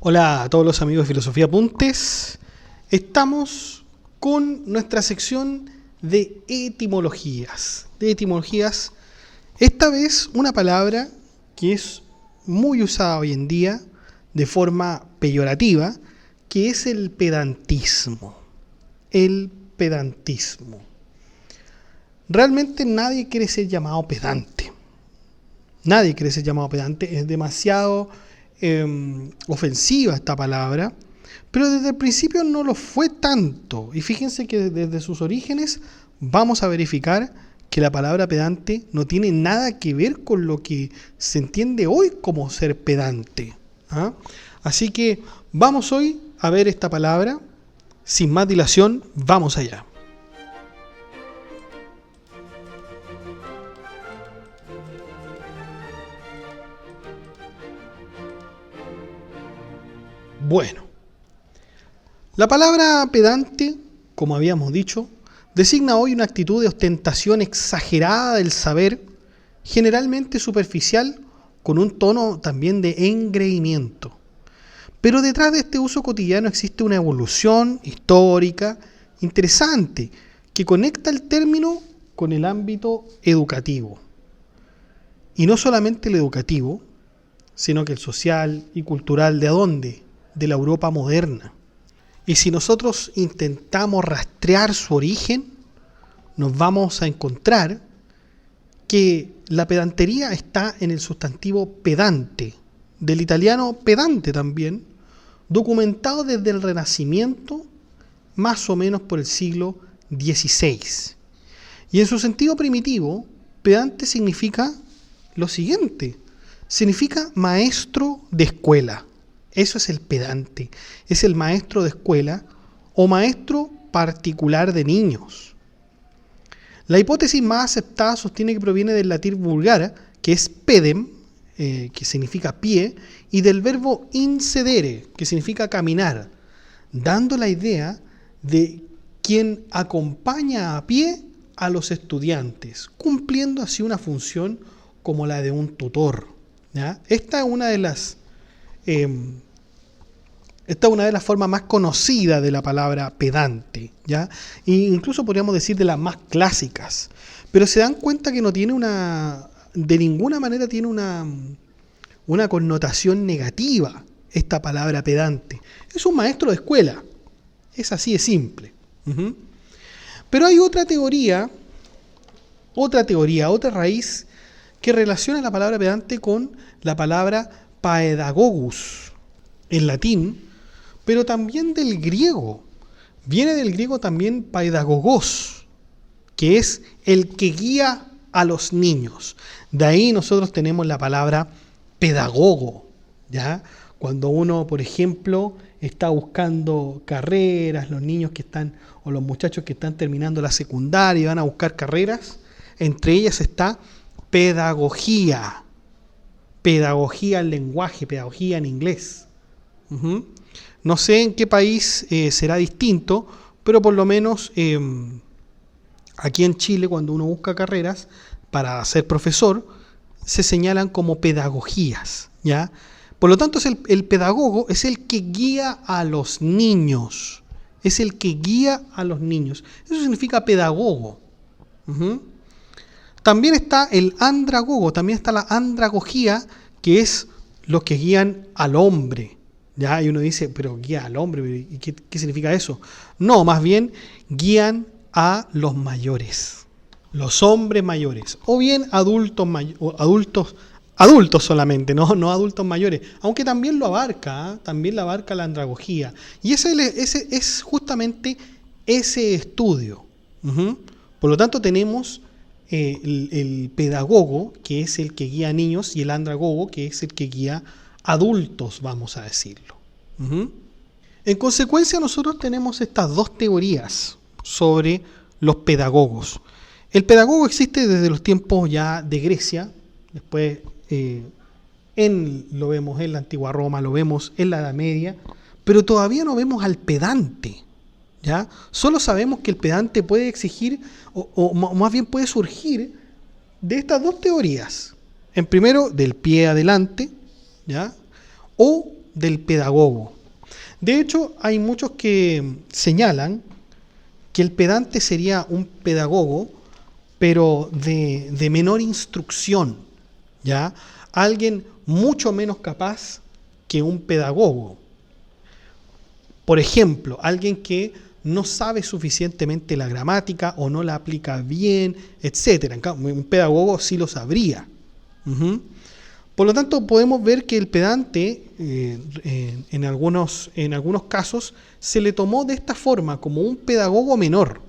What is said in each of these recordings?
Hola a todos los amigos de Filosofía Apuntes. Estamos con nuestra sección de etimologías. Esta vez una palabra que es muy usada hoy en día de forma peyorativa, que es el pedantismo. El pedantismo. Realmente nadie quiere ser llamado pedante. Nadie quiere ser llamado pedante. Es demasiado ofensiva esta palabra, pero desde el principio no lo fue tanto. Y fíjense que desde sus orígenes vamos a verificar que la palabra pedante no tiene nada que ver con lo que se entiende hoy como ser pedante. Así que vamos hoy a ver esta palabra. Sin más dilación, vamos allá. Bueno, la palabra pedante, como habíamos dicho, designa hoy una actitud de ostentación exagerada del saber, generalmente superficial, con un tono también de engreimiento. Pero detrás de este uso cotidiano existe una evolución histórica interesante que conecta el término con el ámbito educativo. Y no solamente el educativo, sino que el social y cultural. ¿De dónde? De la Europa moderna. Y si nosotros intentamos rastrear su origen, nos vamos a encontrar que la pedantería está en el sustantivo pedante, del italiano pedante también, documentado desde el Renacimiento, más o menos por el siglo XVI. Y en su sentido primitivo, pedante significa lo siguiente: significa maestro de escuela. Eso es el pedante, es el maestro de escuela o maestro particular de niños. La hipótesis más aceptada sostiene que proviene del latín vulgar, que es pedem, que significa pie, y del verbo incedere, que significa caminar, dando la idea de quien acompaña a pie a los estudiantes, cumpliendo así una función como la de un tutor. ¿Ya? Esta es una de las formas más conocidas de la palabra pedante, ¿ya? E incluso podríamos decir de las más clásicas. Pero se dan cuenta que no tiene de ninguna manera tiene una connotación negativa esta palabra pedante. Es un maestro de escuela. Es así de simple. Pero hay otra raíz que relaciona la palabra pedante con la palabra paedagogus en latín, pero también del griego. Viene del griego también paedagogos, que es el que guía a los niños. De ahí nosotros tenemos la palabra pedagogo, ¿ya? Cuando uno, por ejemplo, está buscando carreras, los niños que están, o los muchachos que están terminando la secundaria y van a buscar carreras, entre ellas está pedagogía. Pedagogía en lenguaje, pedagogía en inglés. No sé en qué país será distinto, pero por lo menos aquí en Chile, cuando uno busca carreras para ser profesor, se señalan como pedagogías, ¿ya? Por lo tanto, el pedagogo es el que guía a los niños. Es el que guía a los niños. Eso significa pedagogo. También está el andragogo, también está la andragogía, que es los que guían al hombre. ¿Ya? Y uno dice, pero guía al hombre, ¿y qué significa eso? No, más bien guían a los mayores, los hombres mayores, o bien adultos solamente, no adultos mayores, aunque también lo abarca, también la abarca la andragogía. Y ese es justamente ese estudio. Por lo tanto tenemos el pedagogo, que es el que guía a niños, y el andragogo, que es el que guía adultos, vamos a decirlo. En consecuencia, nosotros tenemos estas dos teorías sobre los pedagogos. El pedagogo existe desde los tiempos ya de Grecia, después lo vemos en la antigua Roma, lo vemos en la Edad Media, pero todavía no vemos al pedante. ¿Ya? Solo sabemos que el pedante puede exigir, o más bien puede surgir de estas dos teorías. En primero, del pie adelante, ¿ya? O del pedagogo. De hecho, hay muchos que señalan que el pedante sería un pedagogo, pero de menor instrucción, ¿ya? Alguien mucho menos capaz que un pedagogo. Por ejemplo, alguien que no sabe suficientemente la gramática o no la aplica bien, etc. Un pedagogo sí lo sabría. Por lo tanto, podemos ver que el pedante, en algunos casos, se le tomó de esta forma, como un pedagogo menor,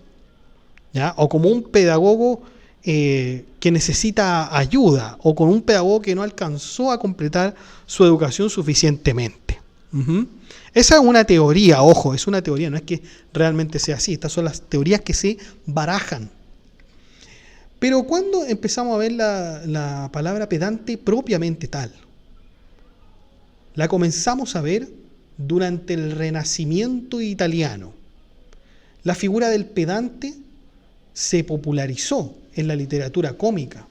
¿ya? O como un pedagogo que necesita ayuda, o con un pedagogo que no alcanzó a completar su educación suficientemente. Esa es una teoría, ojo, es una teoría, no es que realmente sea así. Estas son las teorías que se barajan. Pero ¿cuándo empezamos a ver la palabra pedante propiamente tal? La comenzamos a ver durante el Renacimiento italiano. La figura del pedante se popularizó en la literatura cómica,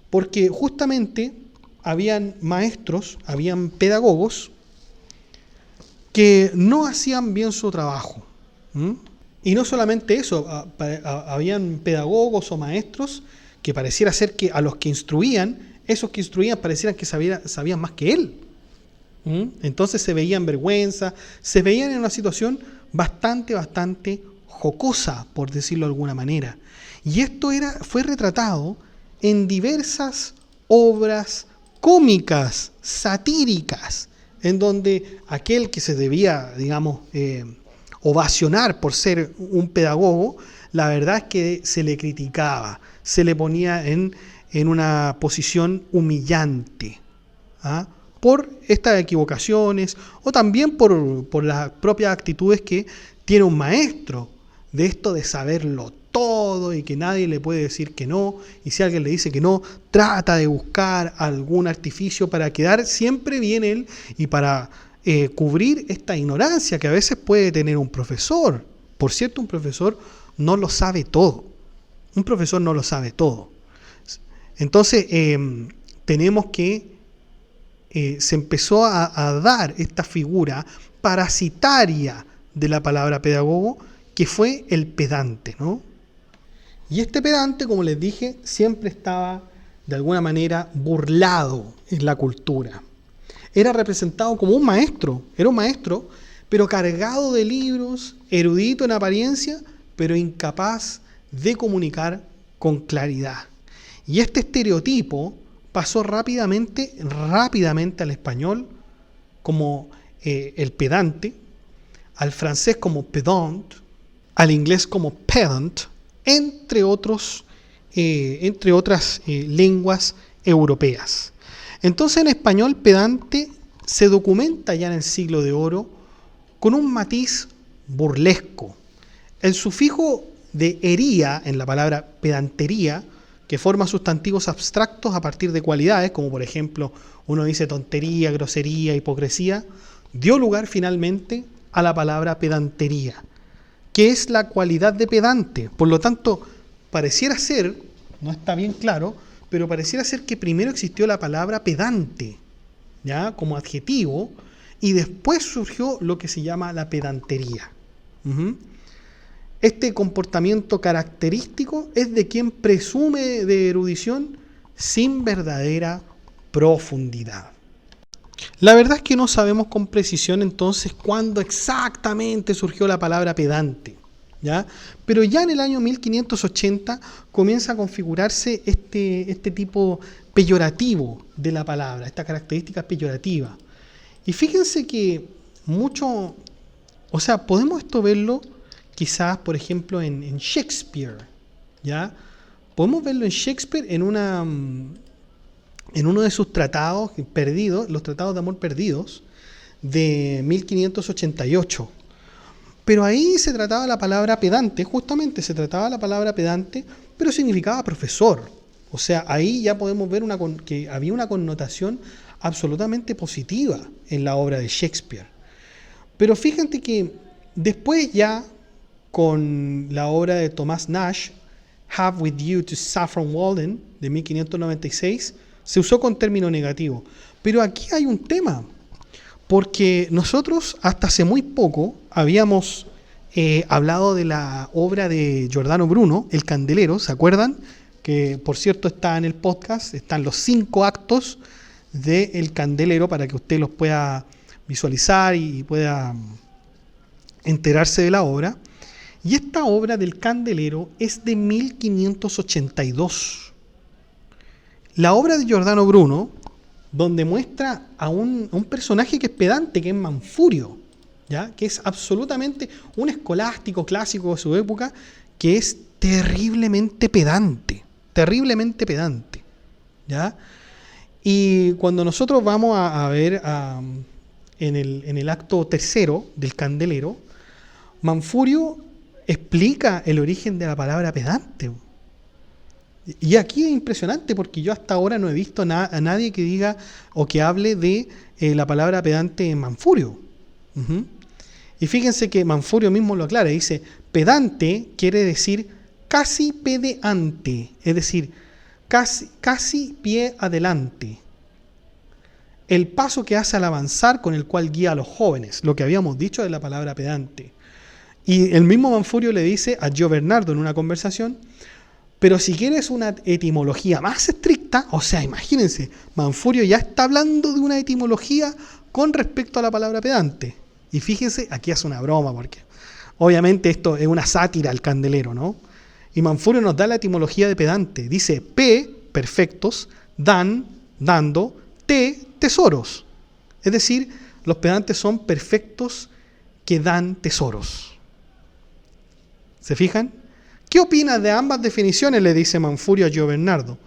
porque justamente habían maestros, habían pedagogos que no hacían bien su trabajo. Y no solamente eso, habían pedagogos o maestros que pareciera ser que a los que instruían, esos que instruían parecieran que sabían más que él. Entonces se veían vergüenza, se veían en una situación bastante jocosa, por decirlo de alguna manera. Y esto fue retratado en diversas obras cómicas, satíricas, en donde aquel que se debía, digamos, ovacionar por ser un pedagogo, la verdad es que se le criticaba, se le ponía en una posición humillante, por estas equivocaciones o también por las propias actitudes que tiene un maestro, de esto de saberlo todo y que nadie le puede decir que no, y si alguien le dice que no, trata de buscar algún artificio para quedar siempre bien él y para cubrir esta ignorancia que a veces puede tener un profesor. Por cierto, un profesor no lo sabe todo. Un profesor no lo sabe todo. Entonces, tenemos que se empezó a dar esta figura parasitaria de la palabra pedagogo, que fue el pedante, ¿no? Y este pedante, como les dije, siempre estaba de alguna manera burlado en la cultura. Era representado como un maestro, era un maestro, pero cargado de libros, erudito en apariencia, pero incapaz de comunicar con claridad. Y este estereotipo pasó rápidamente al español como el pedante, al francés como pedant, al inglés como pedant, entre otras lenguas europeas. Entonces, en español, pedante se documenta ya en el Siglo de Oro con un matiz burlesco. El sufijo de ería en la palabra pedantería, que forma sustantivos abstractos a partir de cualidades, como por ejemplo uno dice tontería, grosería, hipocresía, dio lugar finalmente a la palabra pedantería, que es la cualidad de pedante. Por lo tanto, pareciera ser, no está bien claro, pero pareciera ser que primero existió la palabra pedante, ¿ya? Como adjetivo, y después surgió lo que se llama la pedantería. Este comportamiento característico es de quien presume de erudición sin verdadera profundidad. La verdad es que no sabemos con precisión entonces cuándo exactamente surgió la palabra pedante, ¿ya? Pero ya en el año 1580 comienza a configurarse este tipo peyorativo de la palabra, esta característica peyorativa. Y fíjense que podemos esto verlo quizás, por ejemplo, en Shakespeare, ¿ya? Podemos verlo en Shakespeare en uno de sus tratados perdidos, los tratados de amor perdidos, de 1588. Pero ahí se trataba la palabra pedante, justamente se trataba la palabra pedante, pero significaba profesor. O sea, ahí ya podemos ver que había una connotación absolutamente positiva en la obra de Shakespeare. Pero fíjate que después ya, con la obra de Thomas Nash, Have With You to Saffron Walden, de 1596, se usó con término negativo. Pero aquí hay un tema, Porque nosotros hasta hace muy poco habíamos hablado de la obra de Giordano Bruno, El Candelero, ¿se acuerdan? Que por cierto está en el podcast, están los 5 actos de El Candelero para que usted los pueda visualizar y pueda enterarse de la obra. Y esta obra del Candelero es de 1582. La obra de Giordano Bruno, donde muestra a un personaje que es pedante, que es Manfurio, ¿ya? Que es absolutamente un escolástico clásico de su época, que es terriblemente pedante, ¿ya? Y cuando nosotros vamos a ver en el acto tercero del Candelero, Manfurio explica el origen de la palabra pedante. Y aquí es impresionante porque yo hasta ahora no he visto a nadie que diga o que hable de la palabra pedante en Manfurio. Y fíjense que Manfurio mismo lo aclara, dice, pedante quiere decir casi pedeante, es decir, casi pie adelante. El paso que hace al avanzar con el cual guía a los jóvenes, lo que habíamos dicho de la palabra pedante. Y el mismo Manfurio le dice a Gio Bernardo en una conversación, pero si quieres una etimología más estricta, o sea, imagínense, Manfurio ya está hablando de una etimología con respecto a la palabra pedante. Y fíjense, aquí hace una broma, porque obviamente esto es una sátira al Candelero, ¿no? Y Manfurio nos da la etimología de pedante. Dice, P, perfectos, dan, dando, T, tesoros. Es decir, los pedantes son perfectos que dan tesoros. ¿Se fijan? ¿Qué opinas de ambas definiciones?, le dice Manfurio a Gio Bernardo.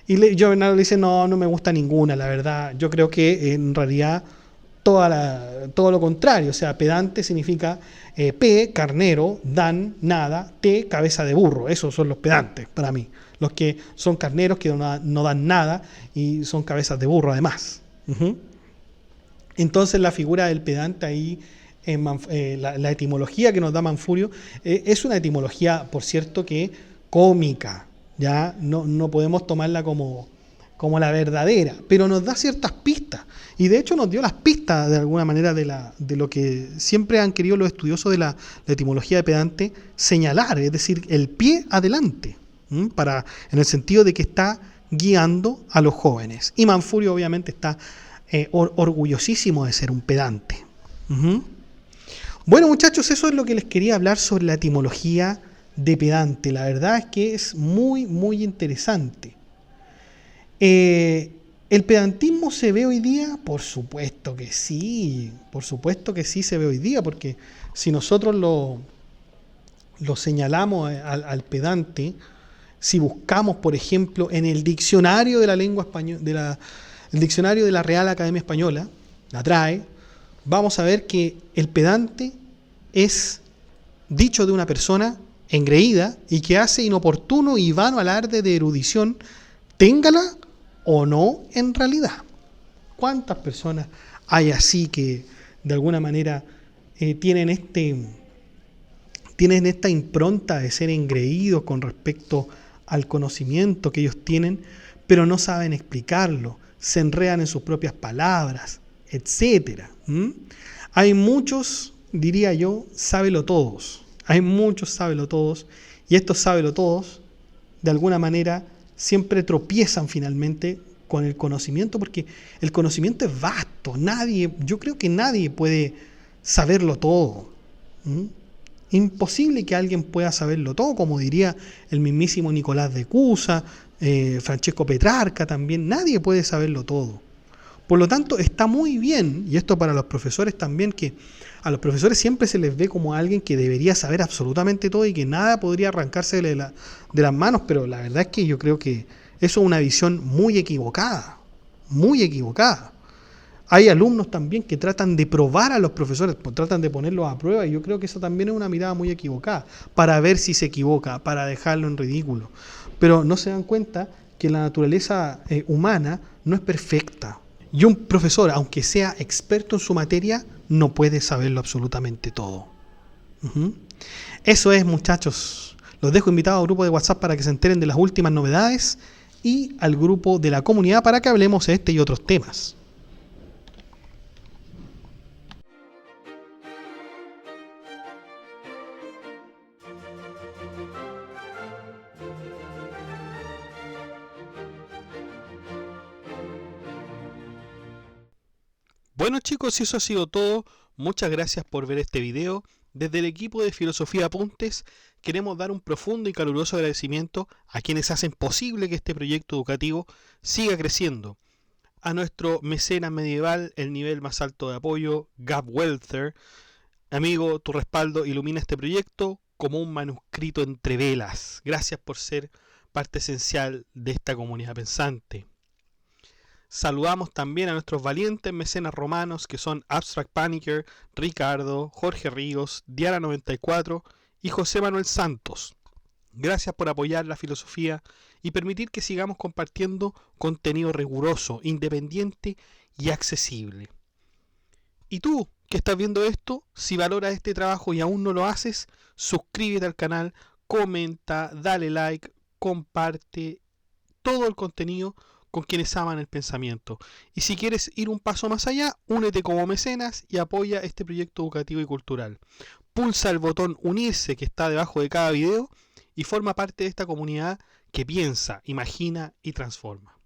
Y Gio Bernardo le dice, no me gusta ninguna, la verdad. Yo creo que en realidad todo lo contrario. O sea, pedante significa P, carnero, dan, nada, T, cabeza de burro. Esos son los pedantes para mí. Los que son carneros, que no dan nada y son cabezas de burro además. Entonces la figura del pedante ahí, la etimología que nos da Manfurio, es una etimología, por cierto, que cómica, ya no podemos tomarla como la verdadera, pero nos da ciertas pistas, y de hecho nos dio las pistas de alguna manera de lo que siempre han querido los estudiosos de la etimología de pedante señalar, es decir, el pie adelante, en el sentido de que está guiando a los jóvenes. Y Manfurio obviamente está orgullosísimo de ser un pedante. Bueno, muchachos, eso es lo que les quería hablar sobre la etimología de pedante. La verdad es que es muy, muy interesante. ¿El pedantismo se ve hoy día? Por supuesto que sí se ve hoy día, porque si nosotros lo señalamos al pedante, si buscamos, por ejemplo, en el diccionario de la lengua española, el diccionario de la Real Academia Española, la RAE, vamos a ver que el pedante es dicho de una persona engreída y que hace inoportuno y vano alarde de erudición, téngala o no en realidad. ¿Cuántas personas hay así que de alguna manera tienen esta impronta de ser engreídos con respecto al conocimiento que ellos tienen, pero no saben explicarlo, se enredan en sus propias palabras, etcétera? Hay muchos, diría yo, sábelotodos. Hay muchos sábelotodos, y estos sábelotodos, de alguna manera, siempre tropiezan finalmente con el conocimiento, porque el conocimiento es vasto. Yo creo que nadie puede saberlo todo. Imposible que alguien pueda saberlo todo, como diría el mismísimo Nicolás de Cusa, Francesco Petrarca también. Nadie puede saberlo todo. Por lo tanto, está muy bien, y esto para los profesores también, que a los profesores siempre se les ve como alguien que debería saber absolutamente todo y que nada podría arrancarse de las manos, pero la verdad es que yo creo que eso es una visión muy equivocada, muy equivocada. Hay alumnos también que tratan de probar a los profesores, tratan de ponerlos a prueba, y yo creo que eso también es una mirada muy equivocada, para ver si se equivoca, para dejarlo en ridículo. Pero no se dan cuenta que la naturaleza humana no es perfecta. Y un profesor, aunque sea experto en su materia, no puede saberlo absolutamente todo. Eso es, muchachos. Los dejo invitados al grupo de WhatsApp para que se enteren de las últimas novedades y al grupo de la comunidad para que hablemos de este y otros temas. Bueno chicos, eso ha sido todo. Muchas gracias por ver este video. Desde el equipo de Filosofía Apuntes queremos dar un profundo y caluroso agradecimiento a quienes hacen posible que este proyecto educativo siga creciendo. A nuestro mecenas medieval, el nivel más alto de apoyo, Gab Welther. Amigo, tu respaldo ilumina este proyecto como un manuscrito entre velas. Gracias por ser parte esencial de esta comunidad pensante. Saludamos también a nuestros valientes mecenas romanos que son Abstract Panicker, Ricardo, Jorge Ríos, Diana94 y José Manuel Santos. Gracias por apoyar la filosofía y permitir que sigamos compartiendo contenido riguroso, independiente y accesible. ¿Y tú que estás viendo esto? Si valoras este trabajo y aún no lo haces, suscríbete al canal, comenta, dale like, comparte todo el contenido con quienes aman el pensamiento. Y si quieres ir un paso más allá, únete como mecenas y apoya este proyecto educativo y cultural. Pulsa el botón unirse que está debajo de cada video y forma parte de esta comunidad que piensa, imagina y transforma.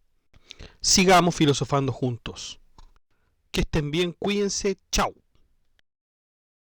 Sigamos filosofando juntos. Que estén bien, cuídense, chao.